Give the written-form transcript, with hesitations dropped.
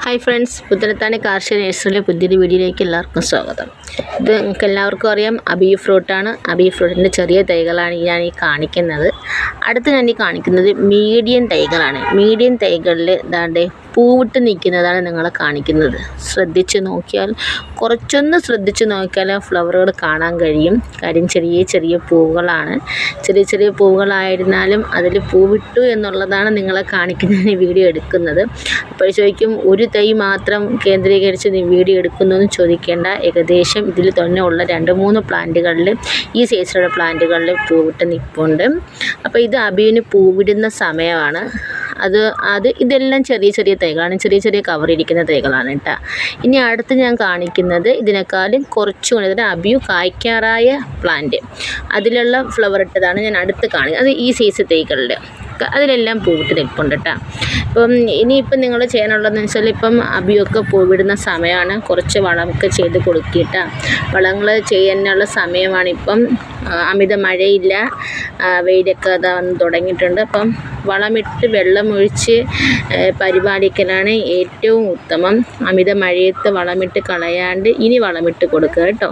Hi friends, Puthanathani കാർഷിക നഴ്സറിയിലെ പുതിയൊരു വീഡിയോയിലേക്ക് എല്ലാവർക്കും സ്വാഗതം. ഇത് നിങ്ങൾക്ക് എല്ലാവർക്കും അറിയാം, അബി ഫ്രൂട്ടാണ്. അബി ഫ്രൂട്ടിൻ്റെ ചെറിയ തൈകളാണ് ഞാൻ ഈ കാണിക്കുന്നത്. അടുത്ത് ഞാൻ ഈ കാണിക്കുന്നത് മീഡിയം തൈകളാണ്. മീഡിയം തൈകളിൽ ദാണ്ടെ പൂവിട്ട് നിൽക്കുന്നതാണ് നിങ്ങളെ കാണിക്കുന്നത്. ശ്രദ്ധിച്ച് നോക്കിയാൽ, കുറച്ചൊന്ന് ശ്രദ്ധിച്ച് നോക്കിയാൽ ഫ്ലവറുകൾ കാണാൻ കഴിയും. കാര്യം ചെറിയ ചെറിയ പൂവുകളാണ്. ചെറിയ ചെറിയ പൂവുകളായിരുന്നാലും അതിൽ പൂവിട്ടു എന്നുള്ളതാണ് നിങ്ങളെ കാണിക്കുന്നതിന് വീഡിയോ എടുക്കുന്നത്. അപ്പോൾ ചോദിക്കും, ഒരു തൈ മാത്രം കേന്ദ്രീകരിച്ച് നീ വീഡിയോ എടുക്കുന്നു എന്ന് ചോദിക്കേണ്ട. ഏകദേശം ഇതിൽ തന്നെ ഉള്ള 2-3 പ്ലാന്റുകളിൽ, ഈ സൈസിലുള്ള പ്ലാന്റുകളിൽ പൂവിട്ട് നിൽപ്പുണ്ട്. അപ്പോൾ ഇത് അബിന് പൂവിടുന്ന സമയമാണ്. ഇതെല്ലാം ചെറിയ ചെറിയ തൈകളാണ്, ചെറിയ ചെറിയ കവറിരിക്കുന്ന തൈകളാണ് കേട്ടോ. ഇനി അടുത്ത് ഞാൻ കാണിക്കുന്നത് ഇതിനേക്കാളും കുറച്ചുകൂടി അബിയു കായ്ക്കാറായ പ്ലാന്റ്, അതിലുള്ള ഫ്ലവർ ഇട്ടതാണ് ഞാൻ അടുത്ത് കാണിക്കുന്നത്. അത് ഈ സൈസ് തൈകളിൽ അതിലെല്ലാം പൂവിട്ട് നിൽപ്പുണ്ട് കേട്ടോ. ഇനിയിപ്പം നിങ്ങൾ ചെയ്യാനുള്ളതെന്ന് വെച്ചാൽ, ഇപ്പം അബിയൊക്കെ പൂവിടുന്ന സമയമാണ്. കുറച്ച് വളമൊക്കെ ചെയ്ത് കൊടുക്കിയിട്ട് വളങ്ങൾ ചെയ്യാനുള്ള സമയമാണിപ്പം. അമിത മഴയില്ല, വെയിലൊക്കെ അതാ വന്ന് തുടങ്ങിയിട്ടുണ്ട്. അപ്പം വളമിട്ട് വെള്ളമൊഴിച്ച് പരിപാലിക്കലാണ് ഏറ്റവും ഉത്തമം. അമിത മഴയത്ത് വളമിട്ട് കളയാണ്ട് ഇനി വളമിട്ട് കൊടുക്കുക കേട്ടോ.